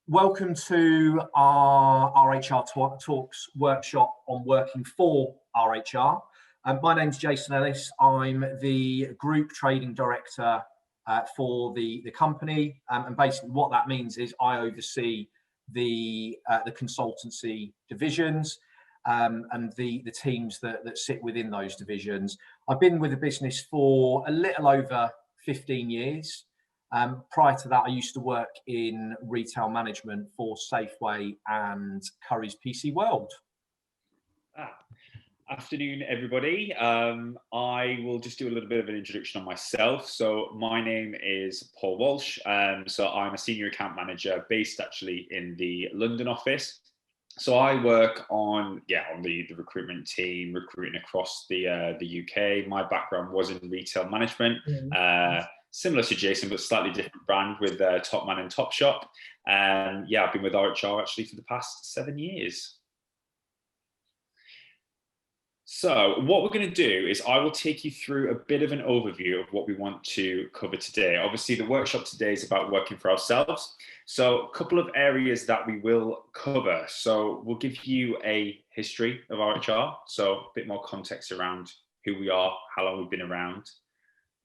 Welcome to our RHR Talks Workshop on working for RHR. My name's Jason Ellis. I'm the Group Trading Director for the company. And basically what that means is I oversee the consultancy divisions and the teams that sit within those divisions. I've been with the business for a little over 15 years. Prior to that, I used to work in retail management for Safeway and Currys PC World. Afternoon, everybody. I will just do a little bit of an introduction on myself. So my name is Paul Walsh. So I'm a senior account manager based actually in the London office. So I work on the recruitment team, recruiting across the UK. My background was in retail management. Similar to Jason, but slightly different brand with Top Man and Top Shop. I've been with RHR actually for the past 7 years. So what we're going to do is I will take you through a bit of an overview of what we want to cover today. Obviously, the workshop today is about working for ourselves. So a couple of areas that we will cover. So we'll give you a history of RHR. So a bit more context around who we are, how long we've been around.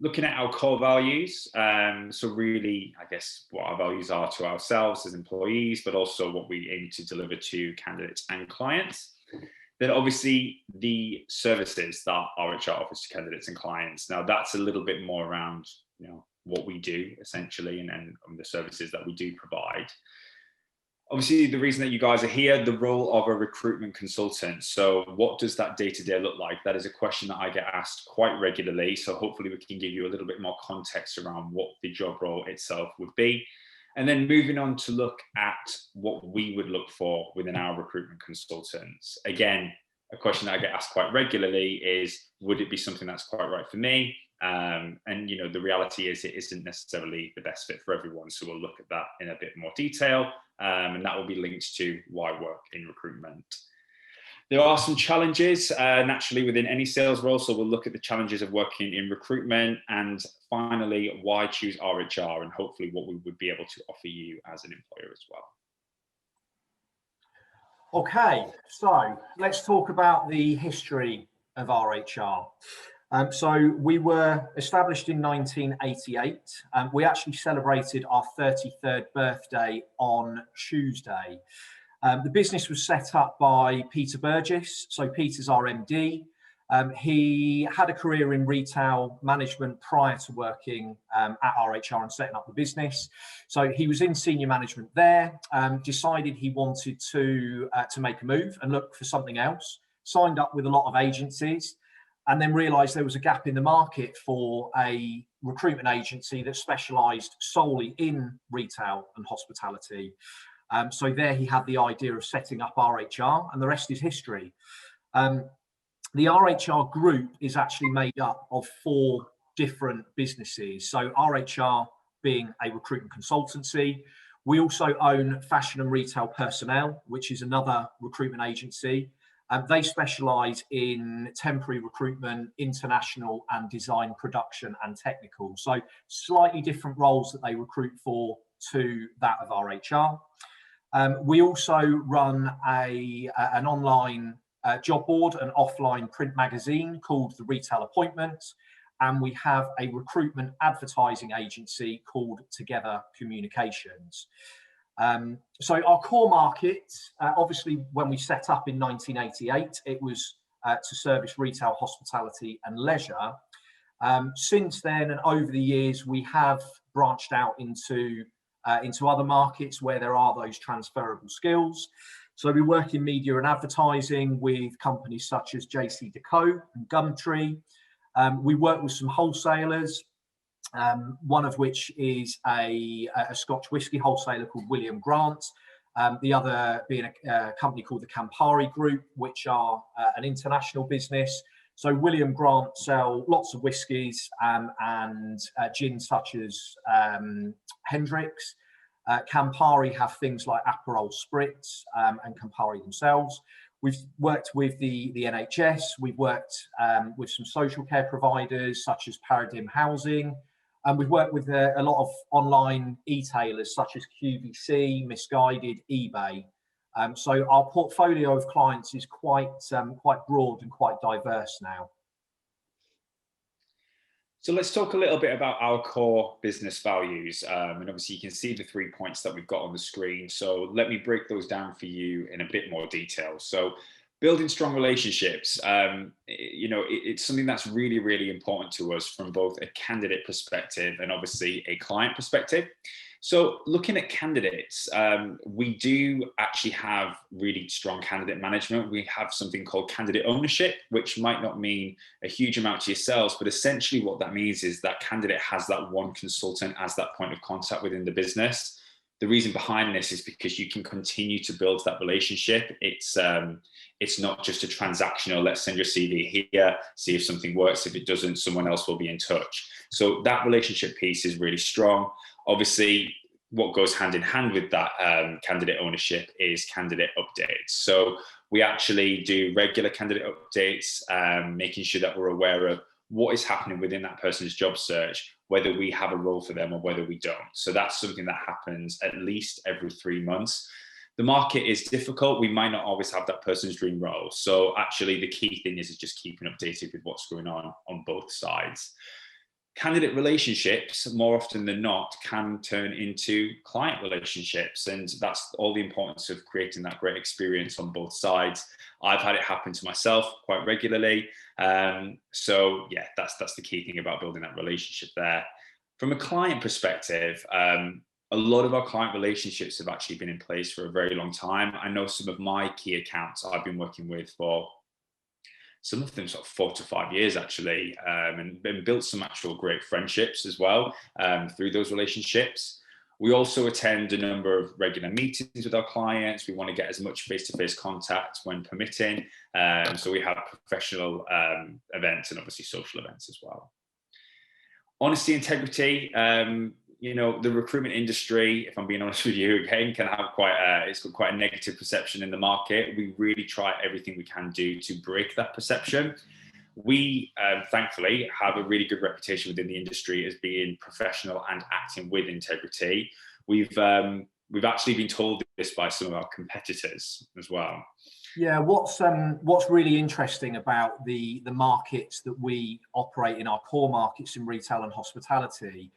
Looking at our core values, so really, I guess, what our values are to ourselves as employees, but also what we aim to deliver to candidates and clients. Then obviously the services that RHR offers to candidates and clients. Now that's a little bit more around, what we do essentially and the services that we do provide. Obviously, the reason that you guys are here, the role of a recruitment consultant. So what does that day-to-day look like? That is a question that I get asked quite regularly. So hopefully we can give you a little bit more context around what the job role itself would be. And then moving on to look at what we would look for within our recruitment consultants. Again, a question that I get asked quite regularly is, would it be something that's quite right for me? The reality is it isn't necessarily the best fit for everyone. So we'll look at that in a bit more detail. And that will be linked to why I work in recruitment. There are some challenges naturally within any sales role. So we'll look at the challenges of working in recruitment, and finally, why choose RHR, and hopefully what we would be able to offer you as an employer as well. Okay, so let's talk about the history of RHR. So we were established in 1988. We actually celebrated our 33rd birthday on Tuesday. The business was set up by Peter Burgess. So Peter's our MD. He had a career in retail management prior to working at RHR and setting up the business. So he was in senior management there, decided he wanted to make a move and look for something else, signed up with a lot of agencies, and then realised there was a gap in the market for a recruitment agency that specialised solely in retail and hospitality. So there he had the idea of setting up RHR, and the rest is history. The RHR group is actually made up of 4 different businesses. So RHR being a recruitment consultancy. We also own Fashion and Retail Personnel, which is another recruitment agency. They specialise in temporary recruitment, international and design, production and technical. So slightly different roles that they recruit for to that of RHR. We also run an online job board, an offline print magazine called The Retail Appointment, and we have a recruitment advertising agency called Together Communications. So our core market, obviously when we set up in 1988, it was to service retail, hospitality and leisure. Since then and over the years, we have branched out into other markets where there are those transferable skills. So we work in media and advertising with companies such as JCDecaux and Gumtree. We work with some wholesalers, one of which is a Scotch whisky wholesaler called William Grant. The other being a company called the Campari Group, which are an international business. So William Grant sell lots of whiskies and gin such as Hendrick's. Campari have things like Aperol Spritz and Campari themselves. We've worked with the NHS. We've worked with some social care providers such as Paradigm Housing. And we've worked with a lot of online e-tailers such as QVC, Misguided, eBay. So our portfolio of clients is quite broad and quite diverse now. So let's talk a little bit about our core business values. And obviously you can see the 3 points that we've got on the screen. So let me break those down for you in a bit more detail. So building strong relationships, it's something that's really, really important to us from both a candidate perspective and obviously a client perspective. So looking at candidates, we do actually have really strong candidate management. We have something called candidate ownership, which might not mean a huge amount to yourselves, but essentially what that means is that candidate has that one consultant as that point of contact within the business. The reason behind this is because you can continue to build that relationship. It's not just a transactional, let's send your CV here, see if something works. If it doesn't, someone else will be in touch. So that relationship piece is really strong. Obviously, what goes hand in hand with that candidate ownership is candidate updates. So we actually do regular candidate updates, making sure that we're aware of what is happening within that person's job search, whether we have a role for them or whether we don't. So that's something that happens at least every 3 months. The market is difficult. We might not always have that person's dream role. So actually the key thing is just keeping updated with what's going on both sides. Candidate relationships, more often than not, can turn into client relationships. And that's all the importance of creating that great experience on both sides. I've had it happen to myself quite regularly. So yeah, that's the key thing about building that relationship there. From a client perspective, a lot of our client relationships have actually been in place for a very long time. I know some of my key accounts I've been working with for some of them sort of 4 to 5 years actually, and built some actual great friendships as well through those relationships. We also attend a number of regular meetings with our clients. We want to get as much face-to-face contact when permitting. So we have professional events and obviously social events as well. Honesty, integrity. The recruitment industry, if I'm being honest with you, again, can have it's got quite a negative perception in the market. We really try everything we can do to break that perception. We thankfully have a really good reputation within the industry as being professional and acting with integrity. We've actually been told this by some of our competitors as well. Yeah, what's really interesting about the markets that we operate in, our core markets in retail and hospitality,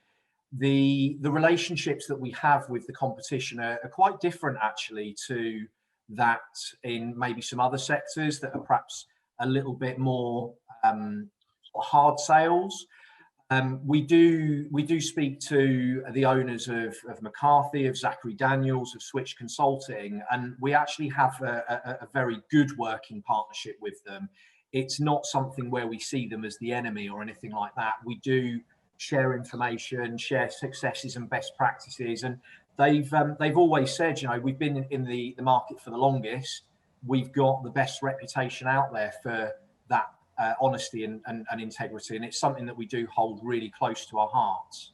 the relationships that we have with the competition are quite different actually to that in maybe some other sectors that are perhaps a little bit more hard sales. We do speak to the owners of McCarthy, of Zachary Daniels, of Switch Consulting, and we actually have a very good working partnership with them. It's not something where we see them as the enemy or anything like that. We do share information, share successes and best practices, and they've always said, we've been in the market for the longest. We've got the best reputation out there for that honesty and integrity, and it's something that we do hold really close to our hearts.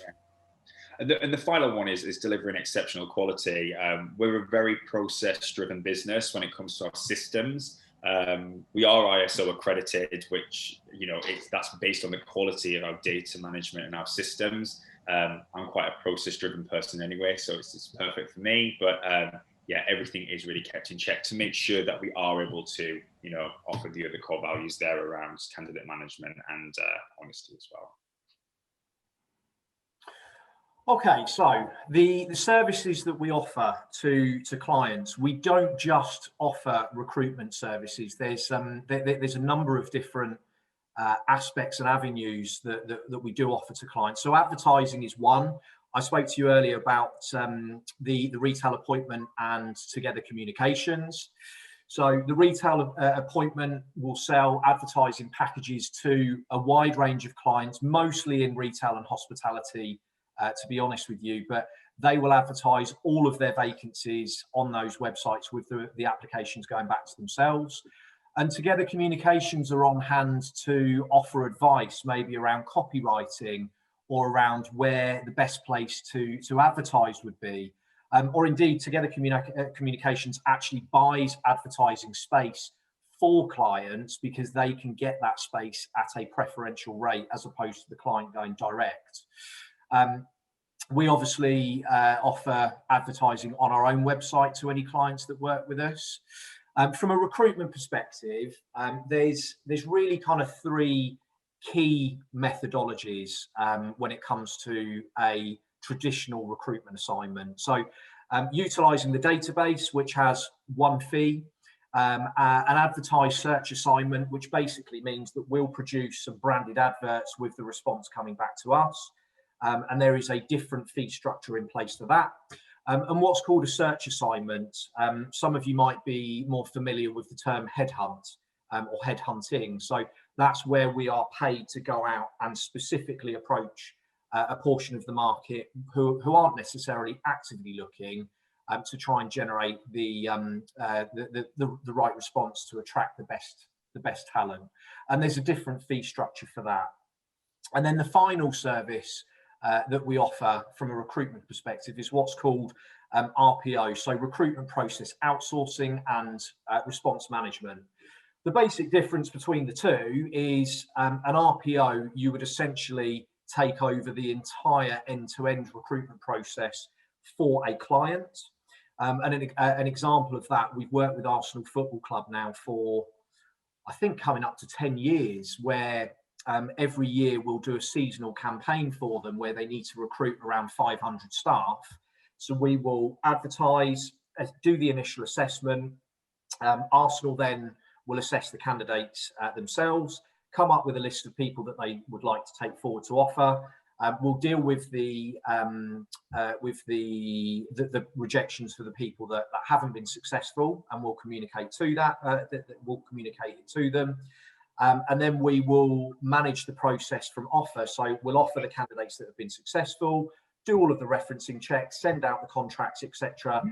Yeah. And the final one is delivering exceptional quality. We're a very process-driven business when it comes to our systems. We are ISO accredited, which that's based on the quality of our data management and our systems. I'm quite a process-driven person anyway, so it's perfect for me. But yeah, everything is really kept in check to make sure that we are able to offer the other core values there around candidate management and honesty as well. Okay, so the services that we offer to clients, we don't just offer recruitment services. There's a number of different aspects and avenues that we do offer to clients. So advertising is one. I spoke to you earlier about the retail appointment and Together Communications. So the retail appointment will sell advertising packages to a wide range of clients, mostly in retail and hospitality, to be honest with you, but they will advertise all of their vacancies on those websites with the applications going back to themselves. And Together Communications are on hand to offer advice, maybe around copywriting or around where the best place to advertise would be. Or indeed, Together Communications actually buys advertising space for clients because they can get that space at a preferential rate as opposed to the client going direct. We obviously offer advertising on our own website to any clients that work with us. From a recruitment perspective, there's really kind of three key methodologies when it comes to a traditional recruitment assignment. So utilising the database, which has one fee, an advertised search assignment, which basically means that we'll produce some branded adverts with the response coming back to us. And there is a different fee structure in place for that. And what's called a search assignment. Some of you might be more familiar with the term headhunt or headhunting. So that's where we are paid to go out and specifically approach a portion of the market who aren't necessarily actively looking to try and generate the right response to attract the best talent. And there's a different fee structure for that. And then the final service that we offer from a recruitment perspective is what's called RPO, so recruitment process outsourcing and response management. The basic difference between the two is an RPO, you would essentially take over the entire end-to-end recruitment process for a client. And an example of that, we've worked with Arsenal Football Club now for, I think, coming up to 10 years, where every year we'll do a seasonal campaign for them where they need to recruit around 500 staff. So we will advertise, do the initial assessment. Arsenal then will assess the candidates themselves, come up with a list of people that they would like to take forward to offer. We'll deal with the rejections for the people that haven't been successful, and we'll communicate to we'll communicate it to them. And then we will manage the process from offer. So we'll offer the candidates that have been successful, do all of the referencing checks, send out the contracts, etc.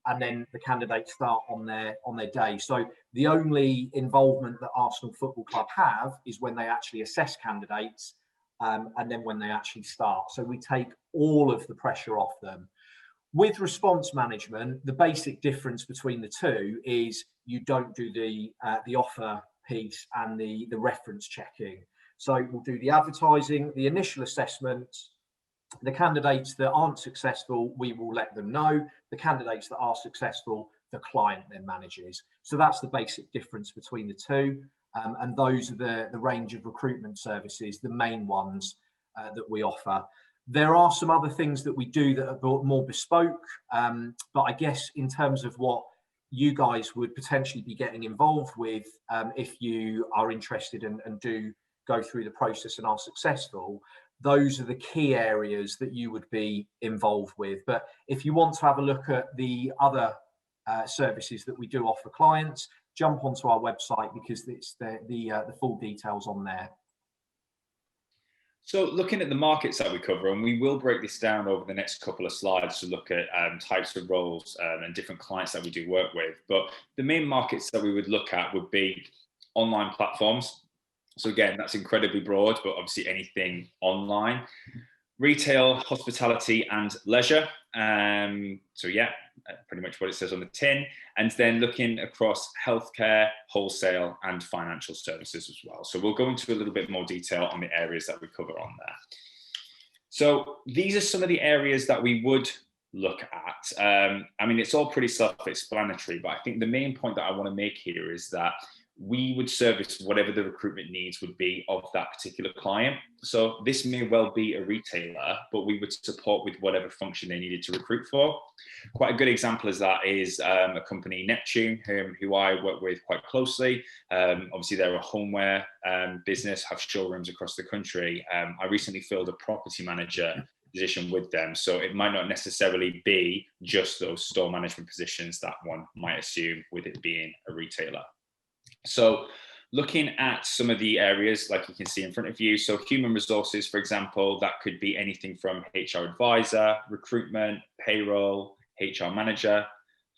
And then the candidates start on their day. So the only involvement that Arsenal Football Club have is when they actually assess candidates and then when they actually start. So we take all of the pressure off them. With response management, the basic difference between the two is you don't do the offer piece and the reference checking. So we'll do the advertising, the initial assessment. The candidates that aren't successful, we will let them know. The candidates that are successful, the client then manages. So that's the basic difference between the two. And those are the range of recruitment services, the main ones that we offer. There are some other things that we do that are more bespoke, but I guess in terms of what you guys would potentially be getting involved with if you are interested and do go through the process and are successful, those are the key areas that you would be involved with. But if you want to have a look at the other services that we do offer clients, jump onto our website because it's the full details on there. So looking at the markets that we cover, and we will break this down over the next couple of slides to look at types of roles and different clients that we do work with. But the main markets that we would look at would be online platforms. So again, that's incredibly broad, but obviously anything online. Retail, hospitality, and leisure. So yeah, pretty much what it says on the tin. And then looking across healthcare, wholesale, and financial services as well. So we'll go into a little bit more detail on the areas that we cover on there. So these are some of the areas that we would look at. I mean, it's all pretty self-explanatory, but I think the main point that I want to make here is that we would service whatever the recruitment needs would be of that particular client. So this may well be a retailer, but we would support with whatever function they needed to recruit for. Quite a good example of that is a company, Neptune, who I work with quite closely. Obviously, they're a homeware business, have showrooms across the country. I recently filled a property manager position with them. So it might not necessarily be just those store management positions that one might assume with it being a retailer. So looking at some of the areas like you can see in front of you, so human resources, for example, that could be anything from HR advisor, recruitment, payroll, HR manager,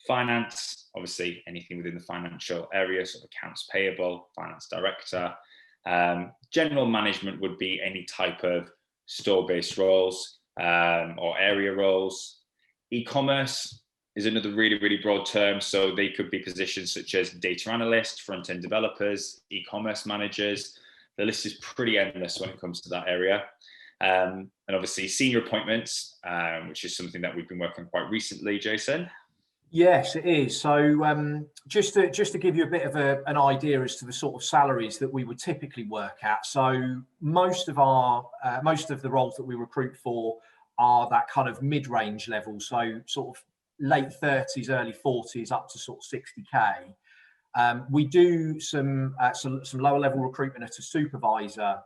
finance, obviously anything within the financial area, so accounts payable, finance director. General management would be any type of store-based roles or area roles. E-commerce, is another really, really broad term. So they could be positions such as data analyst, front-end developers, e-commerce managers. The list is pretty endless when it comes to that area. And obviously senior appointments, which is something that we've been working on quite recently, Jason. Yes, it is. So just to give you a bit of an idea as to the sort of salaries that we would typically work at. So most of the roles that we recruit for are that kind of mid-range level. So sort of late 30s, early 40s, up to sort of 60k. We do some lower level recruitment at a supervisor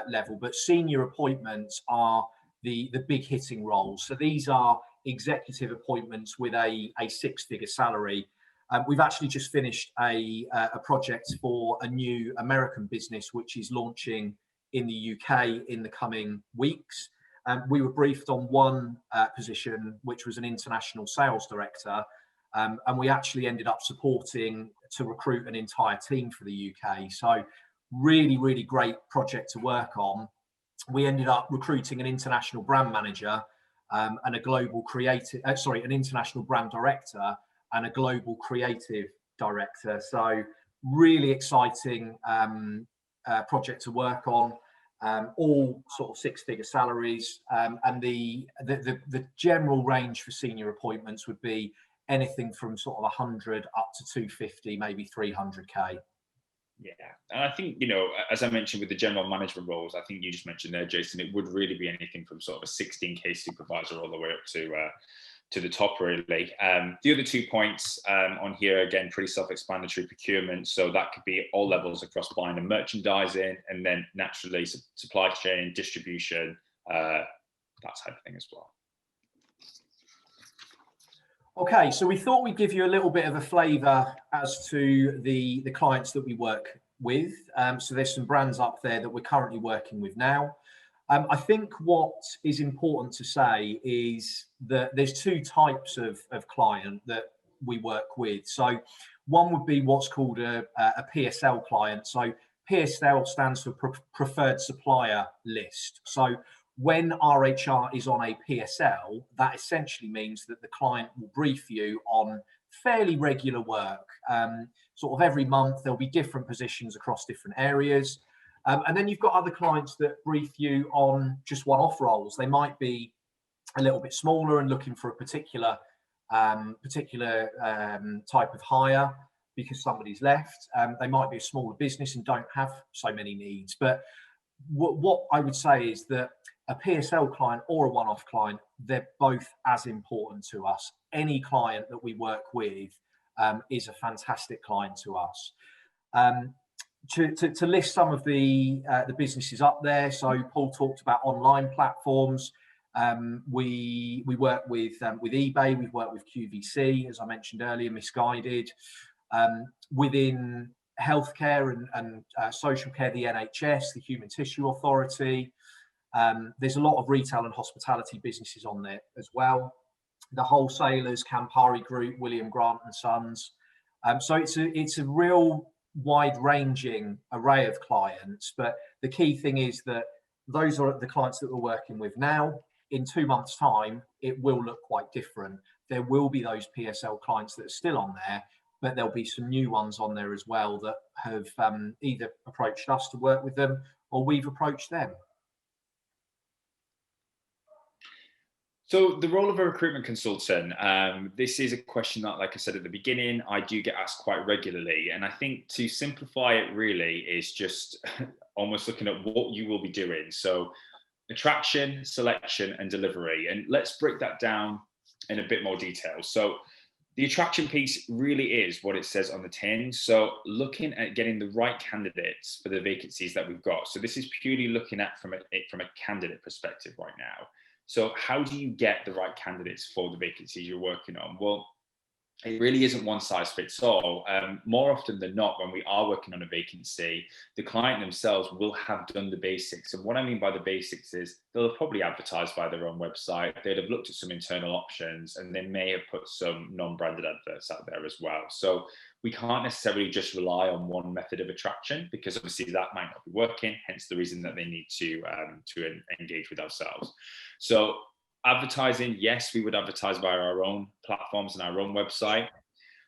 level, but senior appointments are the big hitting roles. So these are executive appointments with a six-figure salary. We've actually just finished a project for a new American business which is launching in the UK in the coming weeks. We were briefed on one position, which was an international sales director, and we actually ended up supporting to recruit an entire team for the UK. So really, really great project to work on. We ended up recruiting an international brand manager and a global creative, an international brand director and a global creative director. So really exciting project to work on. All sort of six-figure salaries, and the general range for senior appointments would be anything from sort of 100 up to 250, maybe 300k. Yeah, and I think, you know, as I mentioned with the general management roles, I think you just mentioned there, Jason, it would really be anything from sort of a 16k supervisor all the way up to the top, really. The other 2 points on here, again, pretty self-explanatory: procurement. So that could be all levels across buying and merchandising, and then naturally supply chain, distribution, that type of thing as well. Okay, so we thought we'd give you a little bit of a flavour as to the clients that we work with. So there's some brands up there that we're currently working with now. I think what is important to say is that there's two types of client that we work with. So one would be what's called a PSL client. So PSL stands for Preferred Supplier List. So when RHR is on a PSL, that essentially means that the client will brief you on fairly regular work. Sort of every month, there'll be different positions across different areas. And then you've got other clients that brief you on just one-off roles. They might be a little bit smaller and looking for a particular type of hire because somebody's left. They might be a smaller business and don't have so many needs. But what I would say is that a PSL client or a one-off client, they're both as important to us. Any client that we work with is a fantastic client to us. To list some of the businesses up there, so Paul talked about online platforms. We work with eBay. We've worked with QVC, as I mentioned earlier, Misguided. Within healthcare and social care, the NHS, the Human Tissue Authority. There's a lot of retail and hospitality businesses on there as well. The wholesalers, Campari Group, William Grant and Sons. So it's a real wide-ranging array of clients. But the key thing is that those are the clients that we're working with now. In 2 months' time, it will look quite different. There will be those PSL clients that are still on there, but there'll be some new ones on there as well that have either approached us to work with them or we've approached them. So the role of a recruitment consultant, this is a question that, like I said at the beginning, I do get asked quite regularly. And I think to simplify it really is just almost looking at what you will be doing. So attraction, selection, and delivery. And let's break that down in a bit more detail. So the attraction piece really is what it says on the tin. So looking at getting the right candidates for the vacancies that we've got. So this is purely looking at from a candidate perspective right now. So how do you get the right candidates for the vacancies you're working on? Well, it really isn't one size fits all. More often than not, when we are working on a vacancy, the client themselves will have done the basics. And what I mean by the basics is they'll have probably advertised via their own website. They'd have looked at some internal options, and they may have put some non-branded adverts out there as well. So we can't necessarily just rely on one method of attraction, because obviously that might not be working, hence the reason that they need to engage with ourselves. So Advertising, yes, we would advertise via our own platforms and our own website.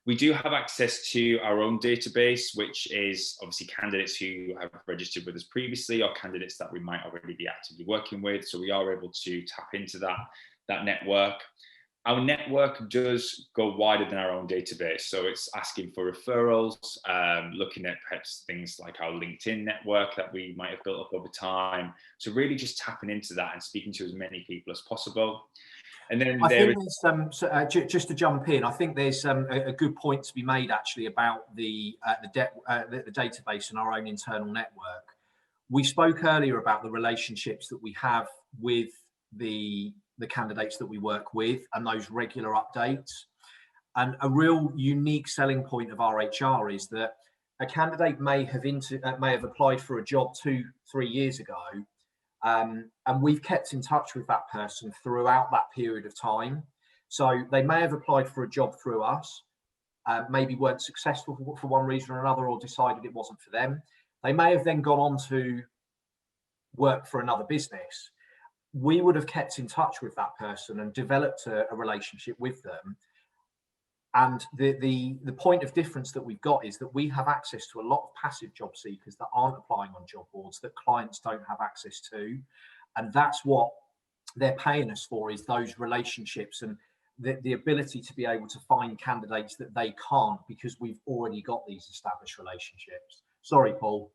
We do have access to our own database, which is obviously candidates who have registered with us previously or candidates that we might already be actively working with. So we are able to tap into that network. Our network does go wider than our own database. So it's asking for referrals, looking at perhaps things like our LinkedIn network that we might have built up over time. So really just tapping into that and speaking to as many people as possible. And then I think there's just to jump in, I think there's a good point to be made actually about the database and our own internal network. We spoke earlier about the relationships that we have with the candidates that we work with and those regular updates. And a real unique selling point of RHR is that a candidate may have applied for a job 2-3 years ago, and we've kept in touch with that person throughout that period of time. So they may have applied for a job through us, maybe weren't successful for one reason or another, or decided it wasn't for them. They may have then gone on to work for another business. We would have kept in touch with that person and developed a relationship with them. And the point of difference that we've got is that we have access to a lot of passive job seekers that aren't applying on job boards, that clients don't have access to. And that's what they're paying us for, is those relationships and the ability to be able to find candidates that they can't, because we've already got these established relationships. Sorry, Paul.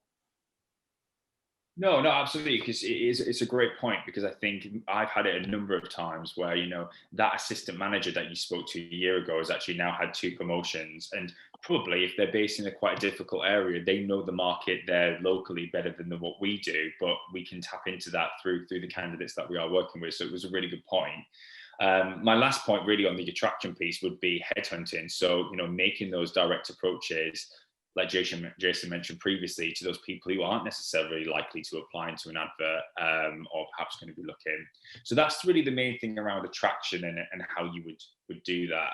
No, absolutely, because it's a great point, because I think I've had it a number of times where, that assistant manager that you spoke to a year ago has actually now had 2 promotions, and probably if they're based in quite a difficult area, they know the market there locally better than what we do, but we can tap into that through the candidates that we are working with. So it was a really good point. My last point really on the attraction piece would be headhunting. So, making those direct approaches, like Jason mentioned previously, to those people who aren't necessarily likely to apply into an advert or perhaps going to be looking. So that's really the main thing around attraction and how you would do that.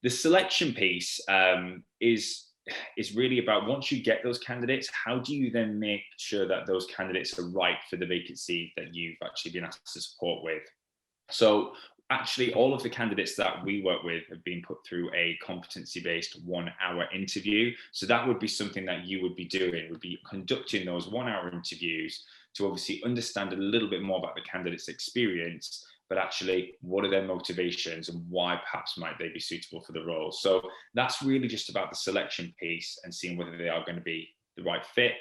The selection piece is really about, once you get those candidates, how do you then make sure that those candidates are right for the vacancy that you've actually been asked to support with? So actually, all of the candidates that we work with have been put through a competency-based 1-hour interview. So that would be something that you would be doing, would be conducting those 1-hour interviews to obviously understand a little bit more about the candidate's experience, but actually, what are their motivations and why perhaps might they be suitable for the role? So that's really just about the selection piece and seeing whether they are going to be the right fit.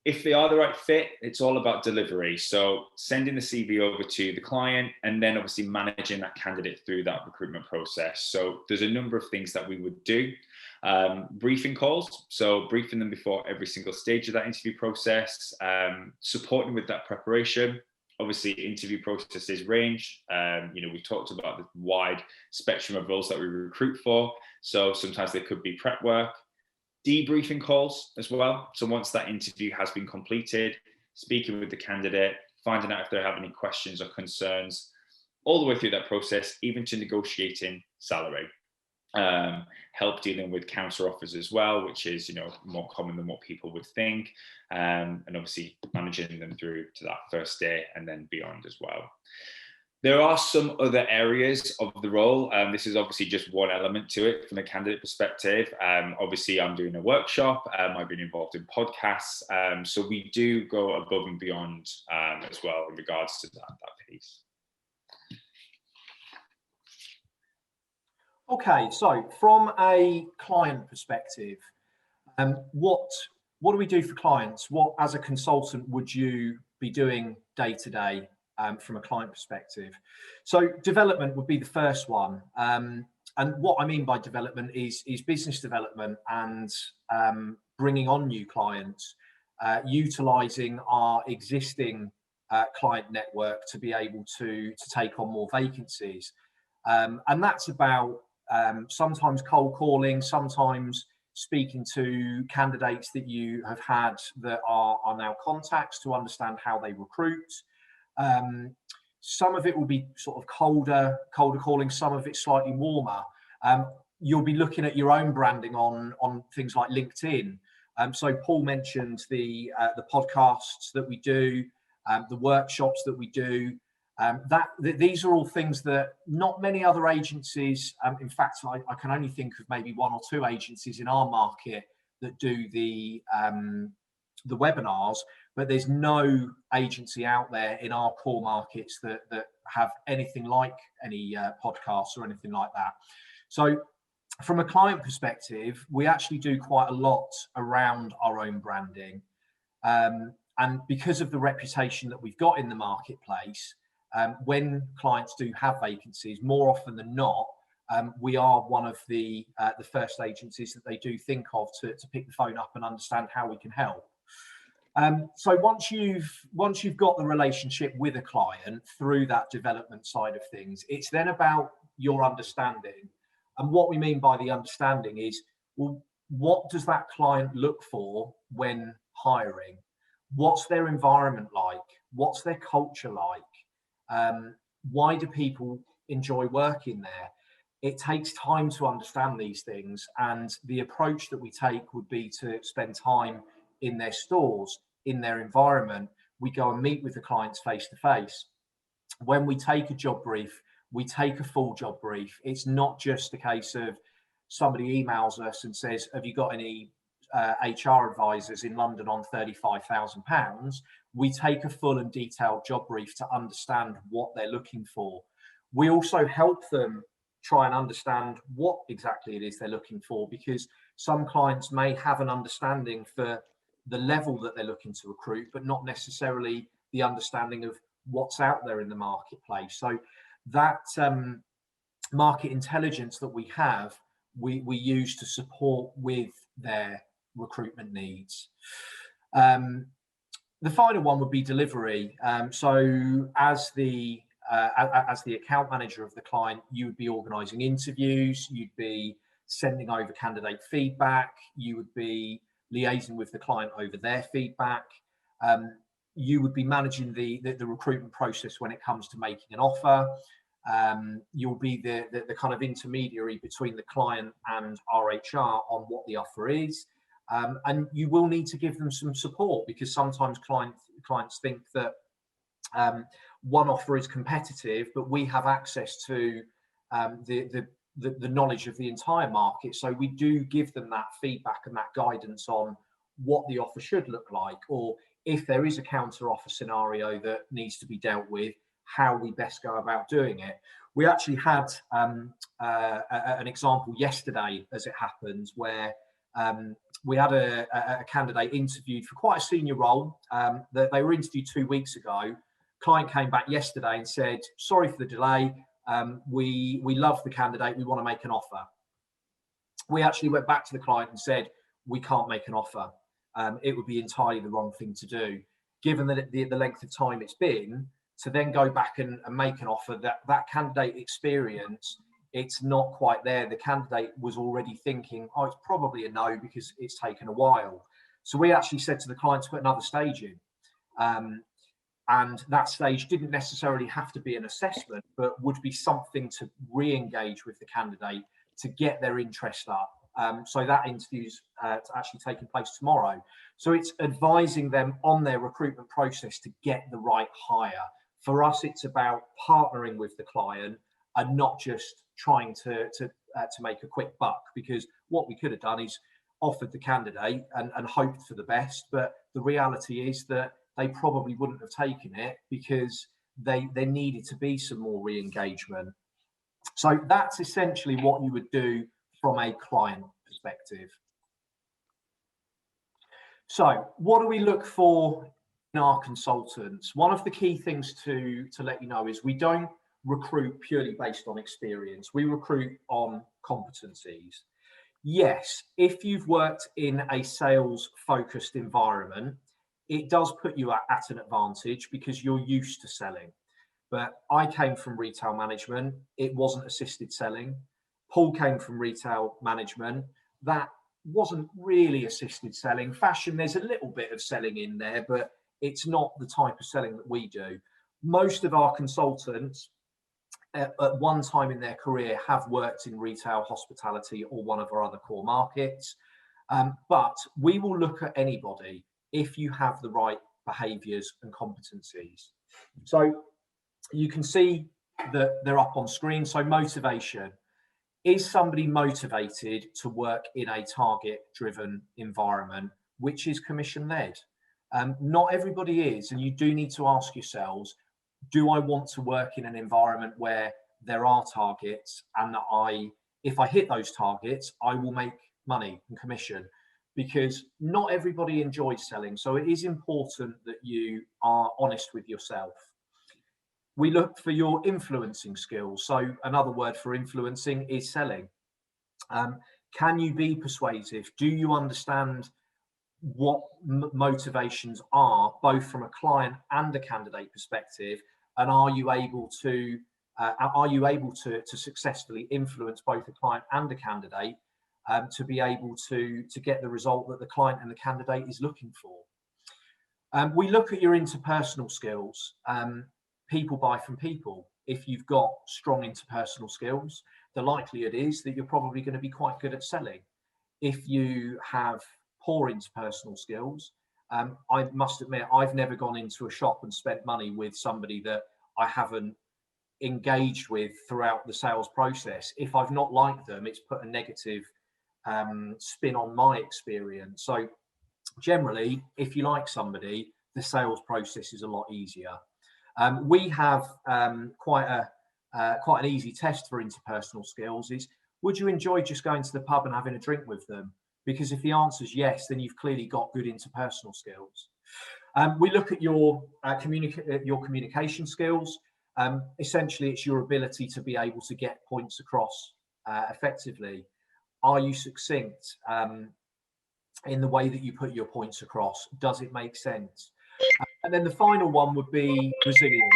If they are the right fit, it's all about delivery. So sending the CV over to the client and then obviously managing that candidate through that recruitment process. So there's a number of things that we would do. Briefing calls, so briefing them before every single stage of that interview process, supporting with that preparation. Obviously, interview processes range. We've talked about the wide spectrum of roles that we recruit for. So sometimes they could be prep work, debriefing calls as well. So once that interview has been completed, speaking with the candidate, finding out if they have any questions or concerns, all the way through that process, even to negotiating salary. Help dealing with counter offers as well, which is more common than what people would think, and obviously managing them through to that first day and then beyond as well. There are some other areas of the role. This is obviously just one element to it from a candidate perspective. Obviously, I'm doing a workshop. I've been involved in podcasts. So we do go above and beyond as well in regards to that piece. Okay, so from a client perspective, what do we do for clients? What, as a consultant, would you be doing day to day from a client perspective? So development would be the first one. And what I mean by development is business development and bringing on new clients, utilising our existing client network to be able to take on more vacancies. And that's about sometimes cold calling, sometimes speaking to candidates that you have had that are now contacts to understand how they recruit. Some of it will be sort of colder calling, some of it slightly warmer. You'll be looking at your own branding on things like LinkedIn. So Paul mentioned the podcasts that we do, the workshops that we do. These are all things that not many other agencies, in fact, I can only think of maybe one or two agencies in our market that do the webinars, but there's no agency out there in our core markets that have anything like any podcasts or anything like that. So from a client perspective, we actually do quite a lot around our own branding. And because of the reputation that we've got in the marketplace, when clients do have vacancies, more often than not, we are one of the first agencies that they do think of to pick the phone up and understand how we can help. So once you've got the relationship with a client through that development side of things, it's then about your understanding. And what we mean by the understanding is, well, what does that client look for when hiring? What's their environment like? What's their culture like? Why do people enjoy working there? It takes time to understand these things, and the approach that we take would be to spend time in their stores, in their environment. We go and meet with the clients face to face. When we take a job brief, we take a full job brief. It's not just a case of somebody emails us and says, have you got any HR advisors in London on £35,000? We take a full and detailed job brief to understand what they're looking for. We also help them try and understand what exactly it is they're looking for, because some clients may have an understanding for the level that they're looking to recruit, but not necessarily the understanding of what's out there in the marketplace. So that market intelligence that we have, we use to support with their recruitment needs. The final one would be delivery. So as the account manager of the client, you would be organising interviews, you'd be sending over candidate feedback, you would be liaising with the client over their feedback. You would be managing the recruitment process when it comes to making an offer. You'll be the kind of intermediary between the client and RHR on what the offer is. And you will need to give them some support, because sometimes clients think that one offer is competitive, but we have access to the knowledge of the entire market. So we do give them that feedback and that guidance on what the offer should look like, or if there is a counter offer scenario that needs to be dealt with, how we best go about doing it. We actually had an example yesterday, as it happens, where we had a candidate interviewed for quite a senior role. They were interviewed 2 weeks ago. Client came back yesterday and said, sorry for the delay. We love the candidate. We want to make an offer. We actually went back to the client and said, we can't make an offer. It would be entirely the wrong thing to do, given that the length of time it's been, to then go back and make an offer. That candidate experience, it's not quite there. The candidate was already thinking, oh, it's probably a no because it's taken a while. So we actually said to the client to put another stage in. And that stage didn't necessarily have to be an assessment, but would be something to re-engage with the candidate to get their interest up. So that interview's actually taking place tomorrow. So it's advising them on their recruitment process to get the right hire. For us, it's about partnering with the client and not just trying to make a quick buck, because what we could have done is offered the candidate and hoped for the best. But the reality is that they probably wouldn't have taken it, because there needed to be some more re-engagement. So that's essentially what you would do from a client perspective. So what do we look for in our consultants? One of the key things to let you know is we don't recruit purely based on experience. We recruit on competencies. Yes, if you've worked in a sales focused environment, it does put you at an advantage because you're used to selling. But I came from retail management. It wasn't assisted selling. Paul came from retail management. That wasn't really assisted selling. Fashion, there's a little bit of selling in there, but it's not the type of selling that we do. Most of our consultants at one time in their career have worked in retail, hospitality, or one of our other core markets. But we will look at anybody if you have the right behaviours and competencies. So you can see that they're up on screen. So motivation. Is somebody motivated to work in a target-driven environment, which is commission-led? Not everybody is, and you do need to ask yourselves, do I want to work in an environment where there are targets and that if I hit those targets, I will make money and commission? Because not everybody enjoys selling. So it is important that you are honest with yourself. We look for your influencing skills. So another word for influencing is selling. Can you be persuasive? Do you understand what motivations are, both from a client and a candidate perspective? And are you able to successfully influence both a client and a candidate to be able to get the result that the client and the candidate is looking for? We look at your interpersonal skills. People buy from people. If you've got strong interpersonal skills, the likelihood is that you're probably going to be quite good at selling. If you have poor interpersonal skills, I must admit, I've never gone into a shop and spent money with somebody that I haven't engaged with throughout the sales process. If I've not liked them, it's put a negative spin on my experience. So generally, if you like somebody, the sales process is a lot easier. We have quite an easy test for interpersonal skills. Is, would you enjoy just going to the pub and having a drink with them? Because if the answer is yes, then you've clearly got good interpersonal skills. We look at your communication skills. Essentially, it's your ability to be able to get points across effectively. Are you succinct in the way that you put your points across? Does it make sense? And then the final one would be resilience.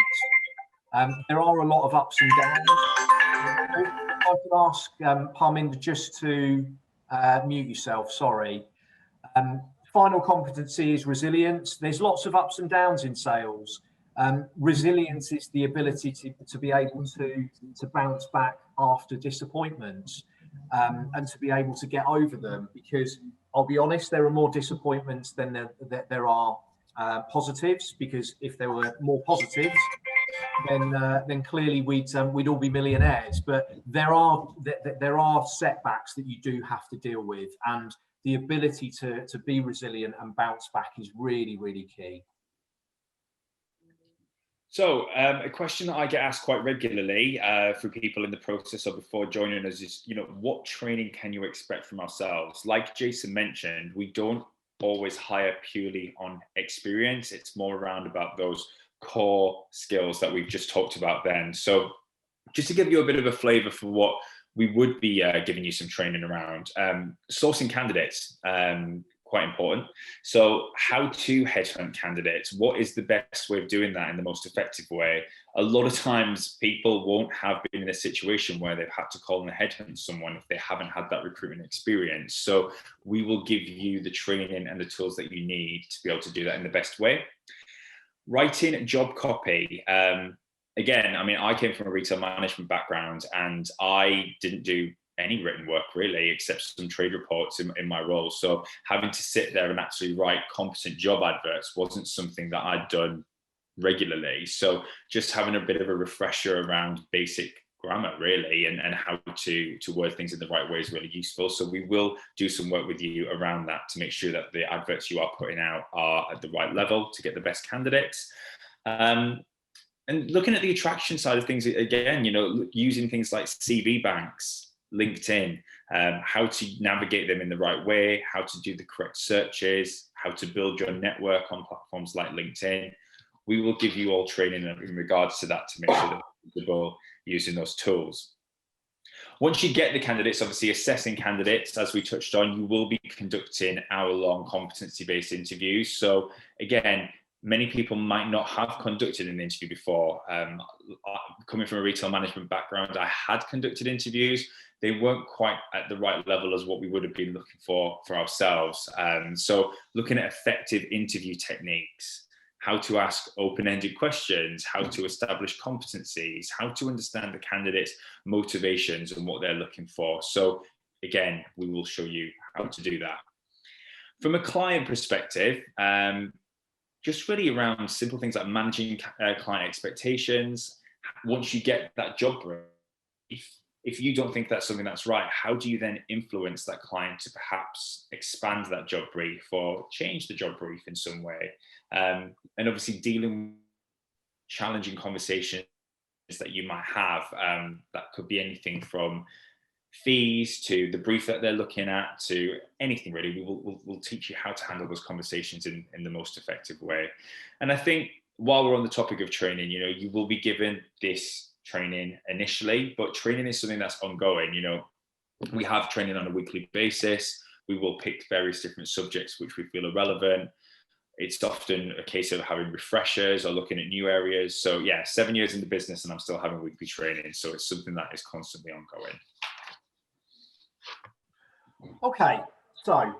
There are a lot of ups and downs. If I could ask Parminder just to mute yourself, sorry. Final competency is resilience. There's lots of ups and downs in sales. Resilience is the ability to be able to bounce back after disappointments and to be able to get over them, because I'll be honest, there are more disappointments than there are positives, because if there were more positives, then clearly we'd all be millionaires. But there are setbacks that you do have to deal with, and the ability to be resilient and bounce back is really, really key. So a question that I get asked quite regularly through people in the process or before joining us is, what training can you expect from ourselves? Like Jason mentioned, we don't always hire purely on experience. It's more around about those core skills that we've just talked about then. So just to give you a bit of a flavor for what we would be giving you some training around, sourcing candidates, quite important. So how to headhunt candidates, what is the best way of doing that in the most effective way? A lot of times people won't have been in a situation where they've had to call and headhunt someone if they haven't had that recruitment experience. So we will give you the training and the tools that you need to be able to do that in the best way. Writing job copy. Again, I mean, I came from a retail management background and I didn't do any written work really, except some trade reports in my role. So having to sit there and actually write competent job adverts wasn't something that I'd done regularly. So just having a bit of a refresher around basic grammar really, and how to word things in the right way is really useful. So we will do some work with you around that to make sure that the adverts you are putting out are at the right level to get the best candidates. And looking at the attraction side of things, again, using things like CV banks, LinkedIn, how to navigate them in the right way, how to do the correct searches, how to build your network on platforms like LinkedIn. We will give you all training in regards to that to make sure that you're comfortable using those tools. Once you get the candidates, obviously assessing candidates, as we touched on, you will be conducting hour-long competency-based interviews. So again, many people might not have conducted an interview before. Coming from a retail management background, I had conducted interviews. They weren't quite at the right level as what we would have been looking for ourselves. So looking at effective interview techniques, how to ask open-ended questions, how to establish competencies, how to understand the candidate's motivations and what they're looking for. So again, we will show you how to do that. From a client perspective, just really around simple things like managing client expectations, once you get that job brief, if you don't think that's something that's right, how do you then influence that client to perhaps expand that job brief or change the job brief in some way? And obviously dealing with challenging conversations that you might have, that could be anything from fees to the brief that they're looking at to anything really. We'll teach you how to handle those conversations in the most effective way. And I think while we're on the topic of training, you will be given this training initially, but training is something that's ongoing. We have training on a weekly basis. We will pick various different subjects which we feel are relevant. It's often a case of having refreshers or looking at new areas. So yeah, 7 years in the business and I'm still having weekly training. So it's something that is constantly ongoing. Okay, so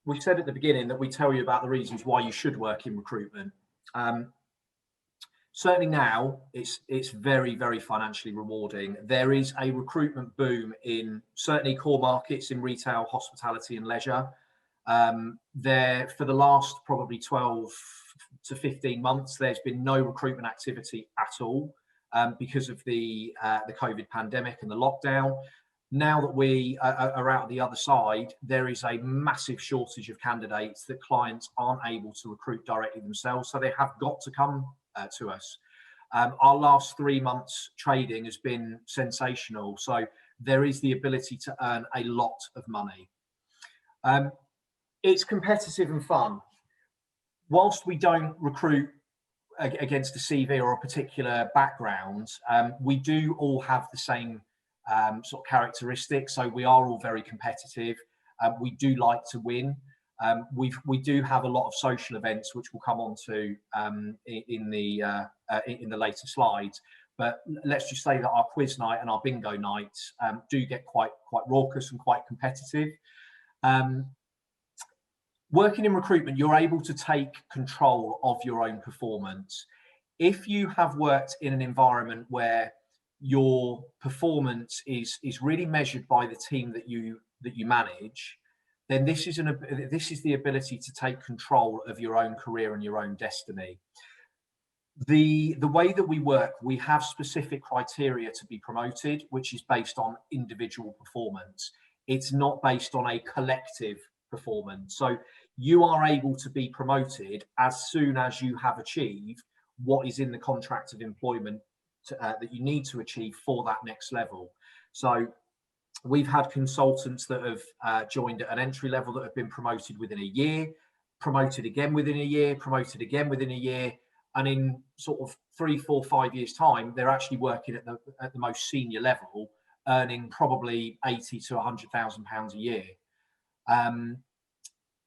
we said at the beginning that we tell you about the reasons why you should work in recruitment. Certainly now, it's very, very financially rewarding. There is a recruitment boom in certainly core markets in retail, hospitality and leisure. There, for the last probably 12 to 15 months, there's been no recruitment activity at all because of the COVID pandemic and the lockdown. Now that we are out the other side, there is a massive shortage of candidates that clients aren't able to recruit directly themselves. So they have got to come to us. Our last 3 months trading has been sensational. So there is the ability to earn a lot of money. It's competitive and fun. Whilst we don't recruit against a CV or a particular background, we do all have the same sort of characteristics. So we are all very competitive. We do like to win. We do have a lot of social events, which we'll come on to in the later slides. But let's just say that our quiz night and our bingo nights do get quite raucous and quite competitive. Working in recruitment, you're able to take control of your own performance. If you have worked in an environment where your performance is really measured by the team that you manage, then this is the ability to take control of your own career and your own destiny. The way that we work, we have specific criteria to be promoted, which is based on individual performance. It's not based on a collective performance. So you are able to be promoted as soon as you have achieved what is in the contract of employment that you need to achieve for that next level. So we've had consultants that have joined at an entry level that have been promoted within a year, promoted again within a year, promoted again within a year, and in sort of 3, 4, 5 years' time, they're actually working at the most senior level, earning probably £80,000 to £100,000 a year.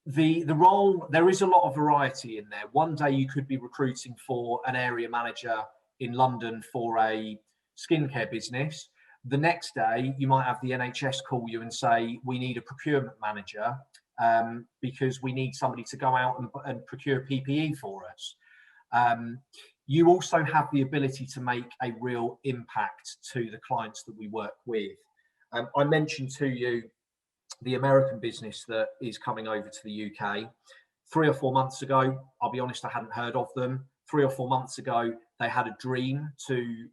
The role, there is a lot of variety in there. One day you could be recruiting for an area manager in London for a skincare business. The next day, you might have the NHS call you and say, we need a procurement manager because we need somebody to go out and procure PPE for us. You also have the ability to make a real impact to the clients that we work with. I mentioned to you the American business that is coming over to the UK. 3 or 4 months ago, I'll be honest, I hadn't heard of them. 3 or 4 months ago, they had a dream to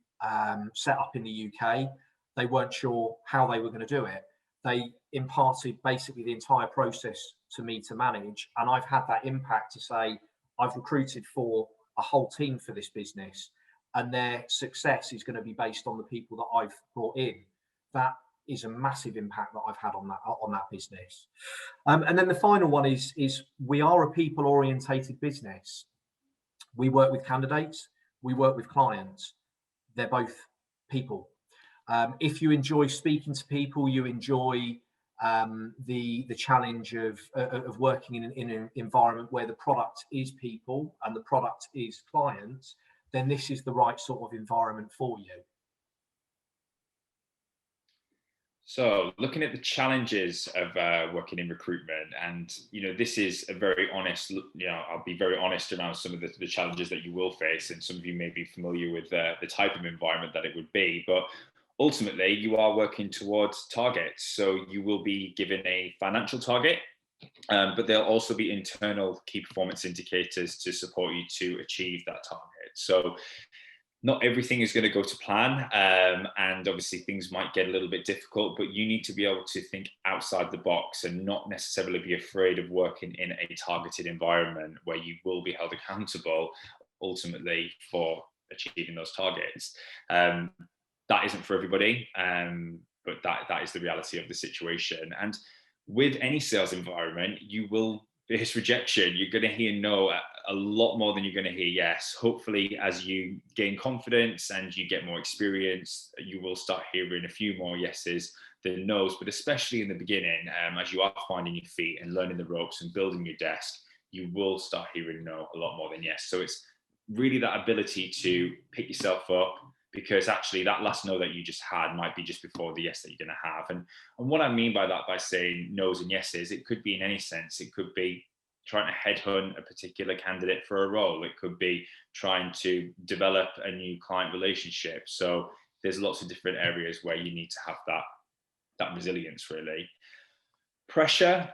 set up in the UK. They weren't sure how they were going to do it. They imparted basically the entire process to me to manage. And I've had that impact to say, I've recruited for a whole team for this business, and their success is going to be based on the people that I've brought in. That is a massive impact that I've had on that business. And then the final one is we are a people-orientated business. We work with candidates, we work with clients. They're both people. If you enjoy speaking to people, you enjoy the challenge of working in an environment where the product is people and the product is clients, then this is the right sort of environment for you. So looking at the challenges of working in recruitment, and this is a very honest, I'll be very honest around some of the challenges that you will face, and some of you may be familiar with the type of environment that it would be, but ultimately you are working towards targets. So you will be given a financial target, but there'll also be internal key performance indicators to support you to achieve that target. So not everything is going to go to plan, and obviously things might get a little bit difficult, but you need to be able to think outside the box and not necessarily be afraid of working in a targeted environment where you will be held accountable ultimately for achieving those targets. That isn't for everybody, but that is the reality of the situation. And with any sales environment, you will face rejection. You're going to hear no a lot more than you're going to hear yes. Hopefully, as you gain confidence and you get more experience, you will start hearing a few more yeses than nos. But especially in the beginning, as you are finding your feet and learning the ropes and building your desk, you will start hearing no a lot more than yes. So it's really that ability to pick yourself up, because actually that last no that you just had might be just before the yes that you're going to have. And what I mean by that, by saying no's and yeses, it could be in any sense. It could be trying to headhunt a particular candidate for a role. It could be trying to develop a new client relationship. So there's lots of different areas where you need to have that resilience, really. Pressure,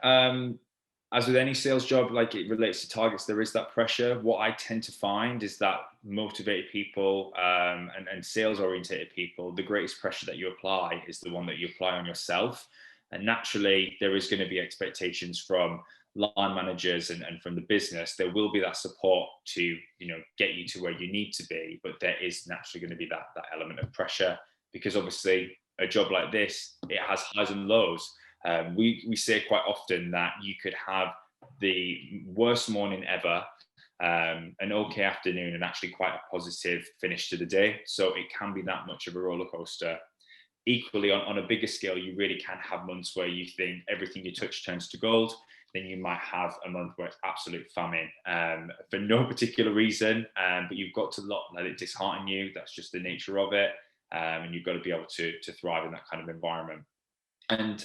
as with any sales job, like it relates to targets, there is that pressure. What I tend to find is that motivated people and sales-oriented people, the greatest pressure that you apply is the one that you apply on yourself. And naturally, there is going to be expectations from line managers and from the business. There will be that support to get you to where you need to be, but there is naturally going to be that element of pressure, because obviously a job like this, it has highs and lows. We say quite often that you could have the worst morning ever, an okay afternoon, and actually quite a positive finish to the day. So it can be that much of a roller coaster. Equally, on a bigger scale, you really can have months where you think everything you touch turns to gold. Then you might have a month where it's absolute famine for no particular reason, but you've got to not let it dishearten you. That's just the nature of it, and you've got to be able to thrive in that kind of environment. And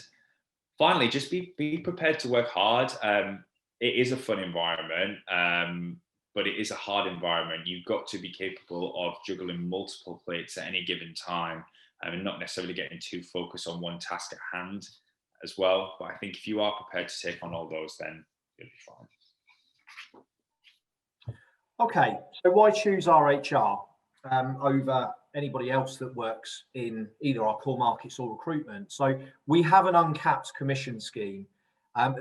finally, just be prepared to work hard. It is a fun environment, but it is a hard environment. You've got to be capable of juggling multiple plates at any given time, and not necessarily getting too focused on one task at hand as well. But I think if you are prepared to take on all those, then you'll be fine. Okay, so why choose RHR over anybody else that works in either our core markets or recruitment? So we have an uncapped commission scheme.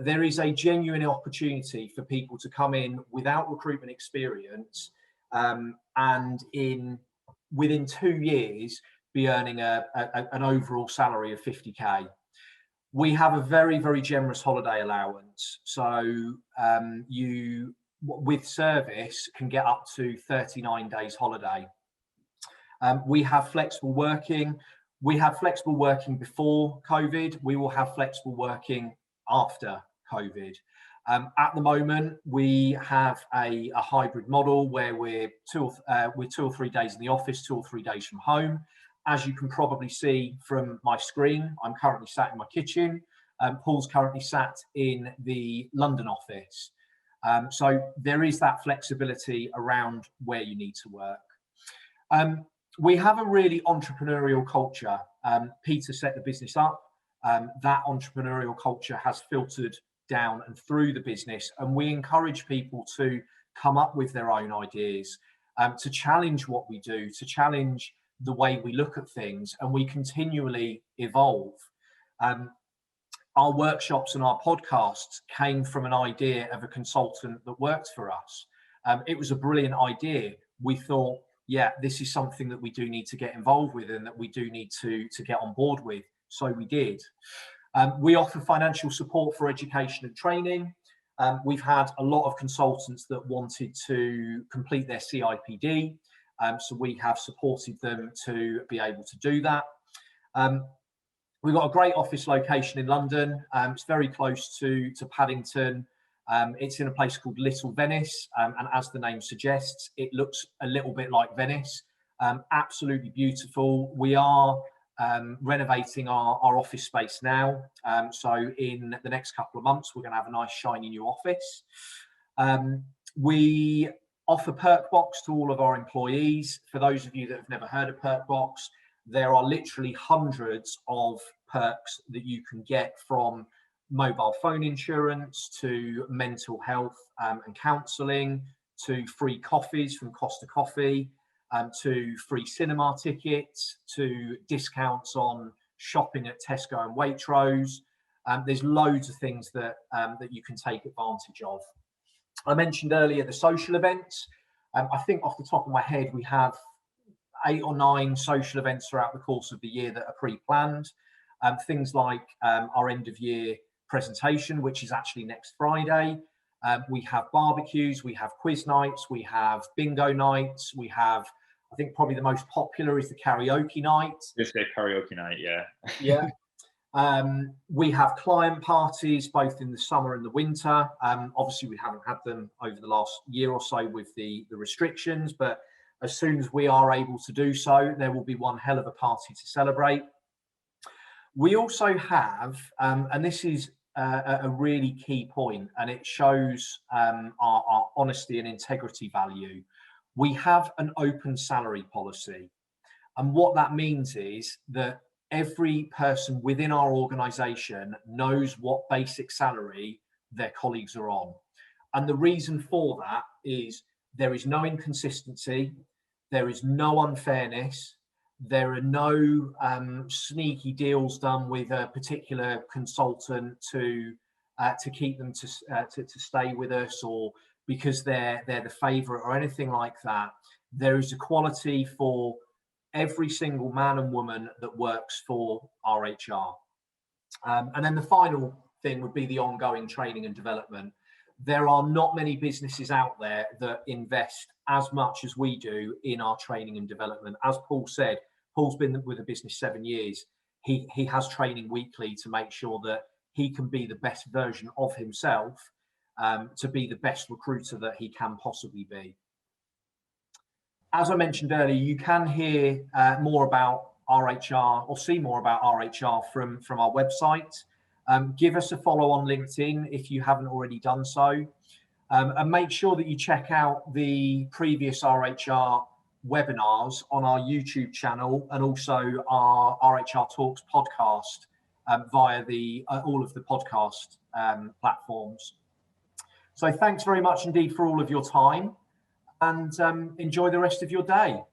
There is a genuine opportunity for people to come in without recruitment experience and within 2 years be earning an overall salary of 50k. We have a very, very generous holiday allowance. So you, with service, can get up to 39 days holiday. We have flexible working. We had flexible working before COVID. We will have flexible working after COVID. At the moment, we have a hybrid model where we're 2 or 3 days in the office, 2 or 3 days from home. As you can probably see from my screen, I'm currently sat in my kitchen. Paul's currently sat in the London office. So there is that flexibility around where you need to work. We have a really entrepreneurial culture. Peter set the business up. That entrepreneurial culture has filtered down and through the business, and we encourage people to come up with their own ideas, to challenge what we do, to challenge the way we look at things, and we continually evolve. Our workshops and our podcasts came from an idea of a consultant that worked for us. It was a brilliant idea. We thought, yeah, this is something that we do need to get involved with and that we do need to get on board with. So we did. We offer financial support for education and training. We've had a lot of consultants that wanted to complete their CIPD. So we have supported them to be able to do that. We've got a great office location in London. It's very close to Paddington. It's in a place called Little Venice. And as the name suggests, it looks a little bit like Venice. Absolutely beautiful. We are renovating our office space now. So in the next couple of months, we're going to have a nice shiny new office. We offer Perkbox to all of our employees. For those of you that have never heard of Perkbox, there are literally hundreds of perks that you can get, from mobile phone insurance to mental health and counselling to free coffees from Costa Coffee. to free cinema tickets, to discounts on shopping at Tesco and Waitrose. There's loads of things that you can take advantage of. I mentioned earlier the social events. I think off the top of my head, we have 8 or 9 social events throughout the course of the year that are pre-planned. Things like our end of year presentation, which is actually next Friday. We have barbecues, we have quiz nights, we have bingo nights, we have, I think probably the most popular is the karaoke night. Just a karaoke night, yeah. Yeah. We have client parties both in the summer and the winter. Obviously, we haven't had them over the last year or so with the restrictions, but as soon as we are able to do so, there will be one hell of a party to celebrate. We also have, and this is a really key point, and it shows our honesty and integrity value. We have an open salary policy. And what that means is that every person within our organization knows what basic salary their colleagues are on. And the reason for that is there is no inconsistency, there is no unfairness, there are no sneaky deals done with a particular consultant to keep them to stay with us, or because they're the favorite or anything like that. There is equality for every single man and woman that works for RHR. And then the final thing would be the ongoing training and development. There are not many businesses out there that invest as much as we do in our training and development. As Paul said, Paul's been with the business 7 years. He has training weekly to make sure that he can be the best version of himself, to be the best recruiter that he can possibly be. As I mentioned earlier, you can hear more about RHR or see more about RHR from our website. Give us a follow on LinkedIn if you haven't already done so. And make sure that you check out the previous RHR webinars on our YouTube channel and also our RHR Talks podcast via all of the podcast platforms. So thanks very much indeed for all of your time, and enjoy the rest of your day.